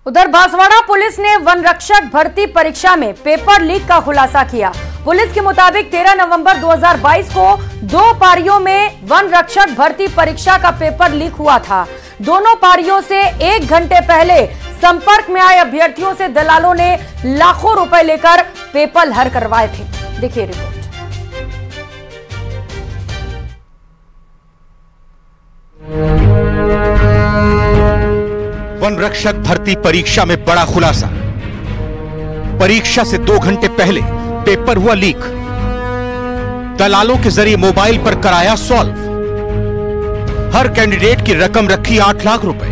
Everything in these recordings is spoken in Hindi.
उधर बांसवाड़ा पुलिस ने वन रक्षक भर्ती परीक्षा में पेपर लीक का खुलासा किया। पुलिस के मुताबिक 13 नवंबर 2022 को 2 पारियों में वन रक्षक भर्ती परीक्षा का पेपर लीक हुआ था। दोनों पारियों से 1 घंटे पहले संपर्क में आए अभ्यर्थियों से दलालों ने लाखों रुपए लेकर पेपर हर करवाए थे। देखिए रिपोर्ट। वन रक्षक भर्ती परीक्षा में बड़ा खुलासा। परीक्षा से 2 घंटे पहले पेपर हुआ लीक। दलालों के जरिए मोबाइल पर कराया सॉल्व। हर कैंडिडेट की रकम रखी 8 लाख रुपए।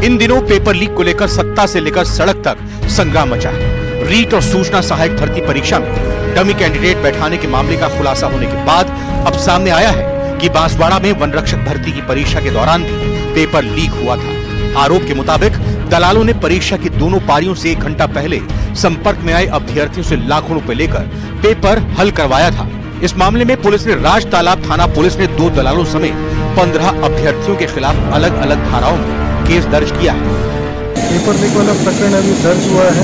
इन दिनों पेपर लीक को लेकर सत्ता से लेकर सड़क तक संग्राम मचा है। रीट और सूचना सहायक भर्ती परीक्षा में डमी कैंडिडेट बैठाने के मामले का खुलासा होने के बाद अब सामने आया है कि बांसवाड़ा में वन रक्षक भर्ती की परीक्षा के दौरान भी पेपर लीक हुआ था। आरोप के मुताबिक दलालों ने परीक्षा की दोनों पारियों से 1 घंटा पहले संपर्क में आए अभ्यर्थियों से लाखों रुपए लेकर पेपर हल करवाया था। इस मामले में पुलिस ने राज तालाब थाना पुलिस ने 2 दलालों समेत 15 अभ्यर्थियों के खिलाफ अलग अलग धाराओं में केस दर्ज किया है। पेपर लीक वाला प्रकरण अभी दर्ज हुआ है,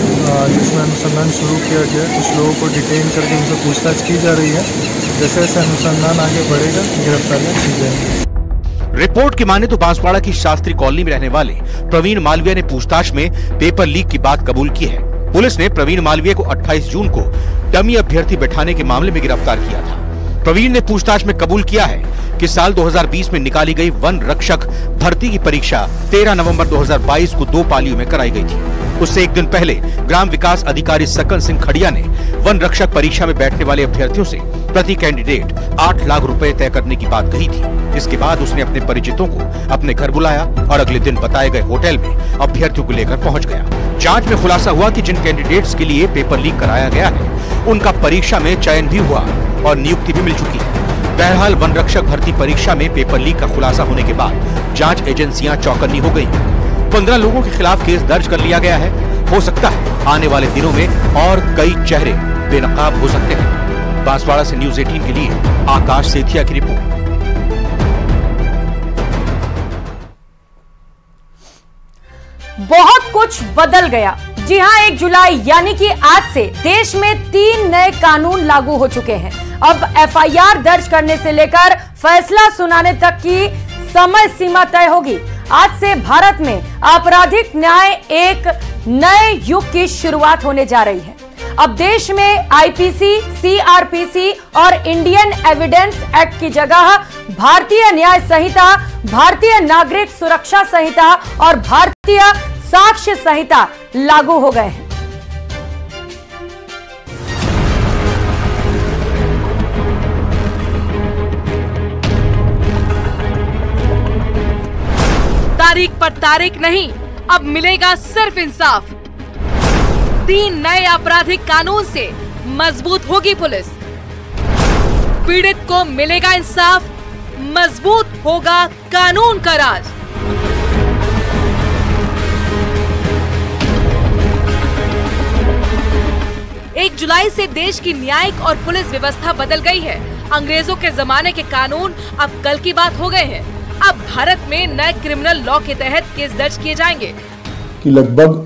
जिसमें अनुसंधान शुरू किया गया। कुछ लोगों को डिटेन करके उनसे पूछताछ की जा रही है। जैसे जैसे अनुसंधान आगे बढ़ेगा गिरफ्तारियां की जाएंगी। रिपोर्ट की माने तो बांसवाड़ा की शास्त्री कॉलोनी में रहने वाले प्रवीण मालवीय ने पूछताछ में पेपर लीक की बात कबूल की है। पुलिस ने प्रवीण मालवीय को 28 जून को डमी अभ्यर्थी बैठाने के मामले में गिरफ्तार किया था। प्रवीण ने पूछताछ में कबूल किया है कि साल 2020 में निकाली गई वन रक्षक भर्ती की परीक्षा 13 नवंबर 2022 को 2 पालियों में कराई गई थी। उससे 1 दिन पहले ग्राम विकास अधिकारी सकन सिंह खड़िया ने वन रक्षक परीक्षा में बैठने वाले अभ्यर्थियों से प्रति कैंडिडेट 8 लाख रुपए तय करने की बात कही थी। इसके बाद उसने अपने परिचितों को अपने घर बुलाया और अगले दिन बताए गए होटल में अभ्यर्थियों को लेकर पहुंच गया। जांच में खुलासा हुआ कि जिन कैंडिडेट्स के लिए पेपर लीक कराया गया है उनका परीक्षा में चयन भी हुआ और नियुक्ति भी मिल चुकी है। बहरहाल वन रक्षक भर्ती परीक्षा में पेपर लीक का खुलासा होने के बाद जांच एजेंसियां चौकन्नी हो गई हैं। 15 लोगों के खिलाफ केस दर्ज कर लिया गया है। हो सकता है आने वाले दिनों में और कई चेहरे बेनकाब हो सकते हैं। बांसवाड़ा से न्यूज़ 18 के लिए आकाश सेठिया की रिपोर्ट। बहुत कुछ बदल गया। जी हां, 1 जुलाई यानी कि आज से देश में 3 नए कानून लागू हो चुके हैं। अब एफआईआर दर्ज करने से लेकर फैसला सुनाने तक की समय सीमा तय होगी। आज से भारत में आपराधिक न्याय एक नए युग की शुरुआत होने जा रही है। अब देश में आईपीसी, सीआरपीसी और इंडियन एविडेंस एक्ट की जगह भारतीय न्याय संहिता, भारतीय नागरिक सुरक्षा संहिता और भारतीय साक्ष्य संहिता लागू हो गए हैं। तारीख पर तारीख नहीं, अब मिलेगा सिर्फ इंसाफ। 3 नए आपराधिक कानून से मजबूत होगी पुलिस। पीड़ित को मिलेगा इंसाफ, मजबूत होगा कानून का राज। एक जुलाई से देश की न्यायिक और पुलिस व्यवस्था बदल गई है। अंग्रेजों के जमाने के कानून अब कल की बात हो गए हैं। अब भारत में नए क्रिमिनल लॉ के तहत केस दर्ज किए जाएंगे। कि लगभग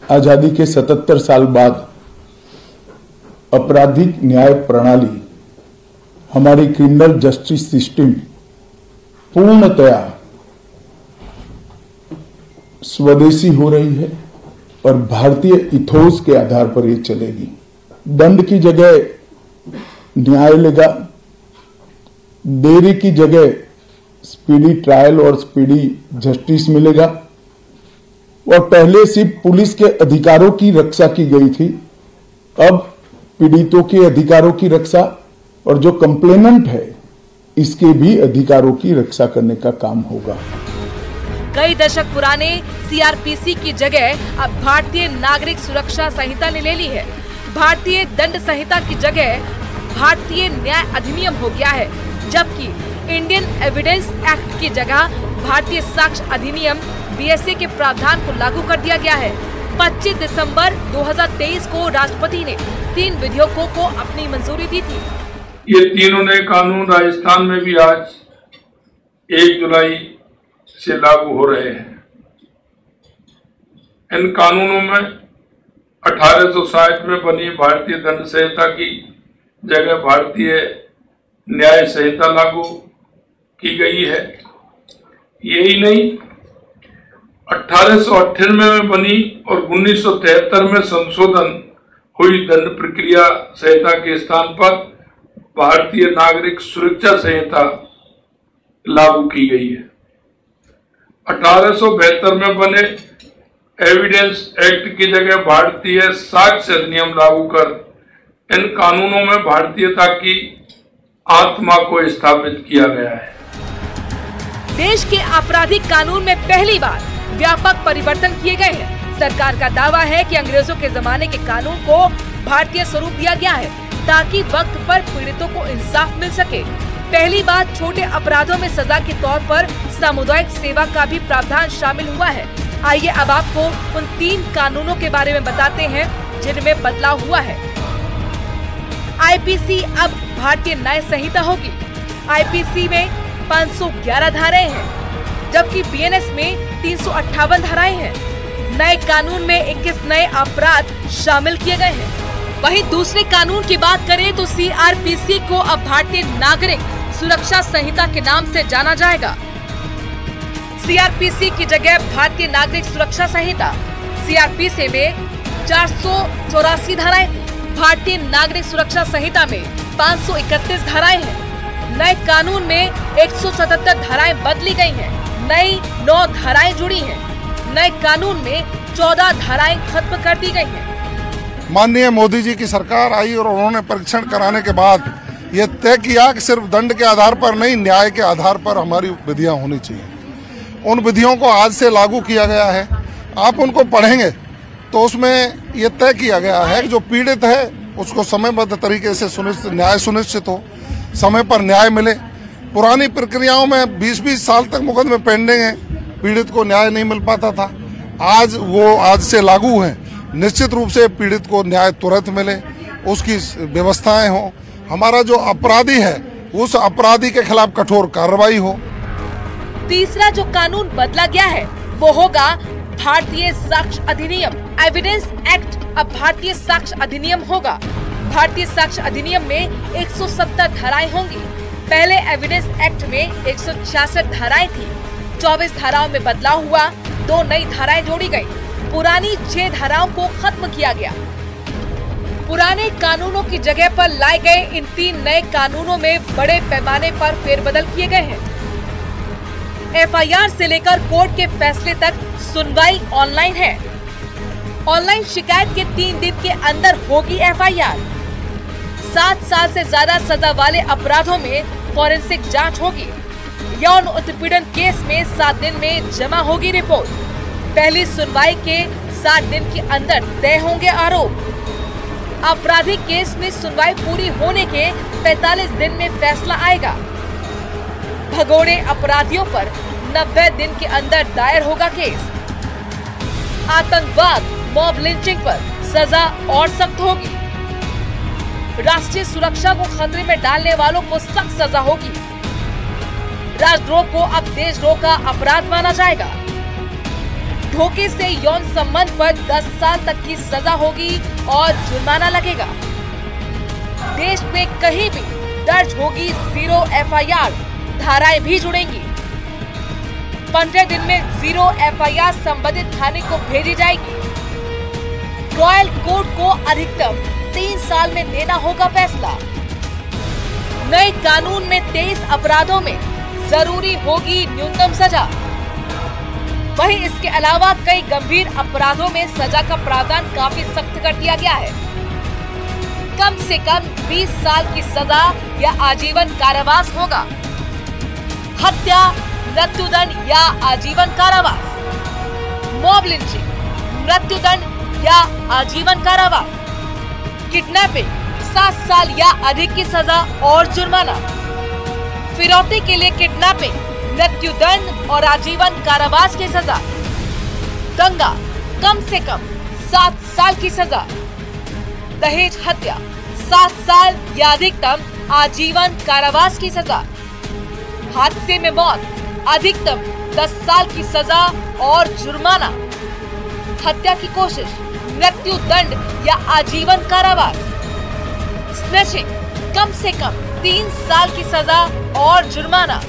आजादी के 77 साल बाद आपराधिक न्याय प्रणाली, हमारी क्रिमिनल जस्टिस सिस्टम पूर्णतया स्वदेशी हो रही है और भारतीय इथोस के आधार पर ये चलेगी। दंड की जगह न्याय लेगा, देरी की जगह स्पीडी ट्रायल और स्पीडी जस्टिस मिलेगा। और पहले सिर्फ पुलिस के अधिकारों की रक्षा की गई थी, अब पीड़ितों के अधिकारों की रक्षा और जो कंप्लेनेंट है इसके भी अधिकारों की रक्षा करने का काम होगा। कई दशक पुराने सीआरपीसी की जगह अब भारतीय नागरिक सुरक्षा संहिता ने ले ली है। भारतीय दंड संहिता की जगह भारतीय न्याय अधिनियम हो गया है, जबकि इंडियन एविडेंस एक्ट की जगह भारतीय साक्ष्य अधिनियम बीएसए के प्रावधान को लागू कर दिया गया है। 25 दिसंबर 2023 को राष्ट्रपति ने 3 विधेयकों को अपनी मंजूरी दी थी। ये तीनों नए कानून राजस्थान में भी आज 1 जुलाई से लागू हो रहे हैं। इन कानूनों में 1860 में बनी भारतीय दंड संहिता की जगह भारतीय न्याय संहिता लागू की गई है। यही नहीं, 1898 में बनी और 1973 में संशोधन हुई दंड प्रक्रिया संहिता के स्थान पर भारतीय नागरिक सुरक्षा संहिता लागू की गई है। 1872 में बने एविडेंस एक्ट की जगह भारतीय साक्ष्य अधिनियम लागू कर इन कानूनों में भारतीयता की आत्मा को स्थापित किया गया है। देश के आपराधिक कानून में पहली बार व्यापक परिवर्तन किए गए हैं। सरकार का दावा है कि अंग्रेजों के जमाने के कानून को भारतीय स्वरूप दिया गया है ताकि वक्त पर पीड़ितों को इंसाफ मिल सके। पहली बार छोटे अपराधों में सजा के तौर पर सामुदायिक सेवा का भी प्रावधान शामिल हुआ है। आइए अब आपको उन 3 कानूनों के बारे में बताते हैं जिनमें बदलाव हुआ है। आईपीसी अब भारतीय न्याय संहिता होगी। आईपीसी में 511 धाराएं हैं, जबकि बीएनएस में 358 धाराएं हैं। नए कानून में 21 नए अपराध शामिल किए गए हैं। वहीं दूसरे कानून की बात करें तो सीआरपीसी को अब भारतीय नागरिक सुरक्षा संहिता के नाम से जाना जाएगा। सीआरपीसी की जगह भारतीय नागरिक सुरक्षा संहिता। सीआरपीसी में 484 धाराएं, भारतीय नागरिक सुरक्षा संहिता में 531 धाराएं हैं। नए कानून में 177 धाराएं बदली गई हैं, नई 9 धाराएं जुड़ी हैं। नए कानून में 14 धाराएं खत्म कर दी गई हैं। माननीय मोदी जी की सरकार आई और उन्होंने परीक्षण कराने के बाद ये तय किया कि सिर्फ दंड के आधार पर नहीं, न्याय के आधार पर हमारी विधियां होनी चाहिए। उन विधियों को आज से लागू किया गया है। आप उनको पढ़ेंगे तो उसमें ये तय किया गया है कि जो पीड़ित है उसको समयबद्ध तरीके से न्याय सुनिश्चित हो, समय पर न्याय मिले। पुरानी प्रक्रियाओं में 20-20 साल तक मुकदमे पेंडिंग है, पीड़ित को न्याय नहीं मिल पाता था। आज से लागू है। निश्चित रूप से पीड़ित को न्याय तुरंत मिले, उसकी व्यवस्थाएं हो। हमारा जो अपराधी है उस अपराधी के खिलाफ कठोर कार्रवाई हो। तीसरा जो कानून बदला गया है वो होगा भारतीय साक्ष्य अधिनियम। एविडेंस एक्ट अब भारतीय साक्ष्य अधिनियम होगा। भारतीय साक्ष्य अधिनियम में 170 धाराएं होंगी। पहले एविडेंस एक्ट में 166 धाराएं थी। 24 धाराओं में बदलाव हुआ, 2 नई धाराएं जोड़ी गई। पुरानी 6 धाराओं को खत्म किया गया। पुराने कानूनों की जगह पर लाए गए इन 3 नए कानूनों में बड़े पैमाने पर फेरबदल किए गए हैं। एफआईआर से लेकर कोर्ट के फैसले तक सुनवाई ऑनलाइन है। ऑनलाइन शिकायत के 3 दिन के अंदर होगी एफआईआर। 7 साल से ज्यादा सजा वाले अपराधों में फॉरेंसिक जांच होगी। यौन उत्पीड़न केस में 7 दिन में जमा होगी रिपोर्ट। पहली सुनवाई के 7 दिन के अंदर तय होंगे आरोप। आपराधिक केस में सुनवाई पूरी होने के 45 दिन में फैसला आएगा। भगोड़े अपराधियों पर 90 दिन के अंदर दायर होगा केस। आतंकवाद, मॉब लिंचिंग पर सजा और सख्त होगी। राष्ट्रीय सुरक्षा को खतरे में डालने वालों को सख्त सजा होगी। राजद्रोह को अब देशद्रोह का अपराध माना जाएगा। धोखे से यौन संबंध पर 10 साल तक की सजा होगी और जुर्माना लगेगा। देश में कहीं भी दर्ज होगी 0 एफआईआर, धाराएं भी जुड़ेंगी। 15 दिन में 0 एफआईआर संबंधित थाने को भेजी जाएगी। रॉयल कोर्ट को अधिकतम 3 साल में देना होगा फैसला। नए कानून में 23 अपराधों में जरूरी होगी न्यूनतम सजा। वहीं इसके अलावा कई गंभीर अपराधों में सजा का प्रावधान काफी सख्त कर दिया गया है। कम से कम 20 साल की सजा या आजीवन कारावास होगा। हत्या, मृत्युदंड या आजीवन कारावास। मॉब लिंचिंग, मृत्युदंड या आजीवन कारावास। किडनैपिंग, 7 साल या अधिक की सजा और जुर्माना। फिरौती के लिए किडनैपिंग, मृत्युदंड और आजीवन कारावास की सजा। दंगा, कम से कम 7 साल की सजा। दहेज हत्या, 7 साल या अधिकतम आजीवन कारावास की सजा। हादसे में मौत, अधिकतम 10 साल की सजा और जुर्माना, हत्या की कोशिश, मृत्यु दंड या आजीवन कारावास, स्नैचिंग कम से कम 3 साल की सजा और जुर्माना।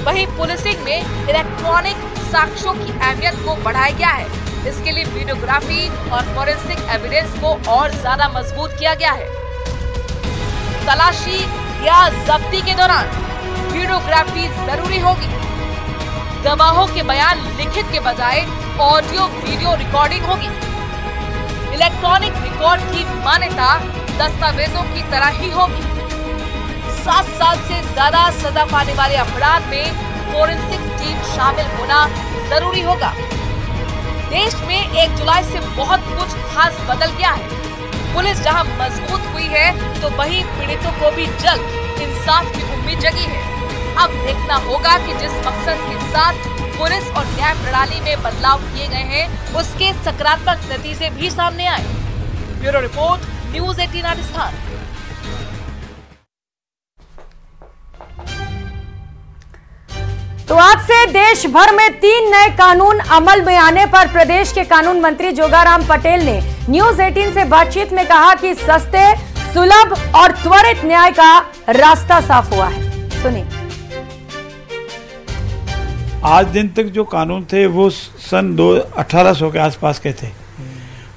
वहीं पुलिसिंग में इलेक्ट्रॉनिक साक्ष्यों की अहमियत को बढ़ाया गया है। इसके लिए वीडियोग्राफी और फोरेंसिक एविडेंस को और ज्यादा मजबूत किया गया है। तलाशी या जब्ती के दौरान वीडियोग्राफी जरूरी होगी। गवाहों के बयान लिखित के बजाय ऑडियो वीडियो रिकॉर्डिंग होगी। इलेक्ट्रॉनिक रिकॉर्ड की मान्यता दस्तावेजों की तरह ही होगी। 7 साल से ज्यादा सजा पाने वाले अपराध में फोरेंसिक टीम शामिल होना जरूरी होगा। देश में 1 जुलाई से बहुत कुछ खास बदल गया है। पुलिस जहां मजबूत हुई है तो वहीं पीड़ितों को भी जल्द इंसाफ की उम्मीद जगी है। अब देखना होगा कि जिस मकसद के साथ पुलिस और न्याय प्रणाली में बदलाव किए गए हैं उसके सकारात्मक नतीजे भी सामने आए। Bureau report, news 18 Rajasthan. तो आज से देश भर में 3 नए कानून अमल में आने पर प्रदेश के कानून मंत्री जोगाराम पटेल ने न्यूज़ 18 से बातचीत में कहा कि सस्ते, सुलभ और त्वरित न्याय का रास्ता साफ हुआ है। सुनिए। आज दिन तक जो कानून थे वो सन 1800 के आसपास के थे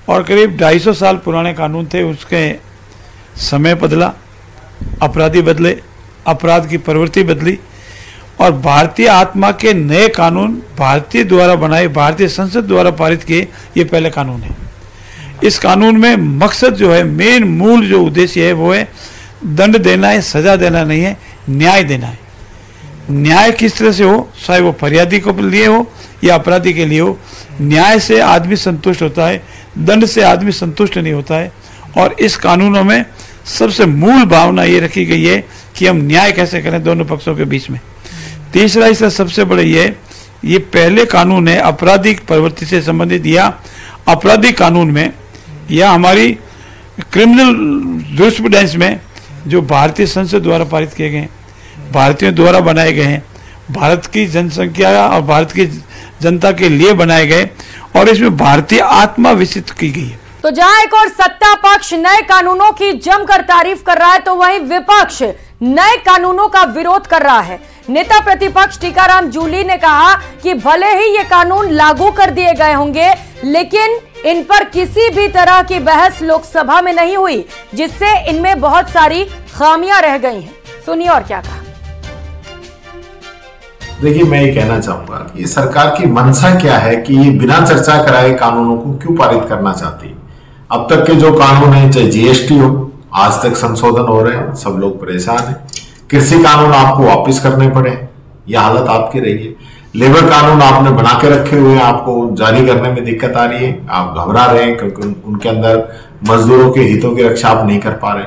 और करीब 250 साल पुराने कानून थे। उसके समय बदला, अपराधी बदले, अपराध की प्रवृत्ति बदली और भारतीय आत्मा के नए कानून भारतीय द्वारा बनाए, भारतीय संसद द्वारा पारित किए, ये पहले कानून है। इस कानून में मकसद जो है, मेन मूल जो उद्देश्य है वो है दंड देना है, सजा देना नहीं है, न्याय देना है। न्याय किस तरह से हो, चाहे वो फरियादी को लिए हो या अपराधी के लिए हो, न्याय से आदमी संतुष्ट होता है, दंड से आदमी संतुष्ट नहीं होता है। और इस कानूनों में सबसे मूल भावना ये रखी गई है कि हम न्याय कैसे करें दोनों पक्षों के बीच में। तीसरा इसका सबसे बड़ा ये पहले कानून है आपराधिक प्रवृत्ति से संबंधित या आपराधिक कानून में या हमारी क्रिमिनल जूरिस्प्रूडेंस में जो भारतीय संसद द्वारा पारित किए गए, भारतीयों द्वारा बनाए गए हैं, भारत की जनसंख्या और भारत की जनता के लिए बनाए गए और इसमें भारतीय आत्मा विकसित की गई है। तो जहां एक और सत्ता पक्ष नए कानूनों की जमकर तारीफ कर रहा है तो वहीं विपक्ष नए कानूनों का विरोध कर रहा है। नेता प्रतिपक्ष टीकाराम जूली ने कहा कि भले ही ये कानून लागू कर दिए गए होंगे लेकिन इन पर किसी भी तरह की बहस लोकसभा में नहीं हुई, जिससे इनमें बहुत सारी खामियां रह गई हैं। सुनिए और क्या कहा। देखिए, मैं ये कहना चाहूंगा कि सरकार की मंशा क्या है कि ये बिना चर्चा कराए कानूनों को क्यों पारित करना चाहती है। अब तक के जो कानून है, चाहे जीएसटी हो, आज तक संशोधन हो रहे हैं, सब लोग परेशान हैं। कृषि कानून आपको वापस करने पड़े, यह हालत आपकी रही है। लेबर कानून आपने बना के रखे हुए हैं, आपको जारी करने में दिक्कत आ रही है, आप घबरा रहे हैं क्योंकि उनके अंदर मजदूरों के हितों की रक्षा आप नहीं कर पा रहे।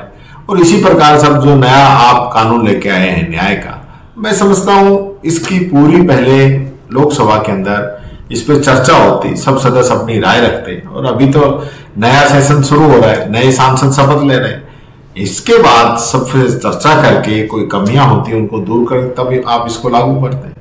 और इसी प्रकार सब जो नया आप कानून लेके आए हैं न्याय का, मैं समझता हूं इसकी पूरी पहले लोकसभा के अंदर इस पर चर्चा होती, सब सदस्य अपनी राय रखते। और अभी तो नया सेशन शुरू हो रहा है, नए सांसद शपथ ले रहे हैं, इसके बाद सब चर्चा करके कोई कमियां होती है उनको दूर कर तब आप इसको लागू करते हैं।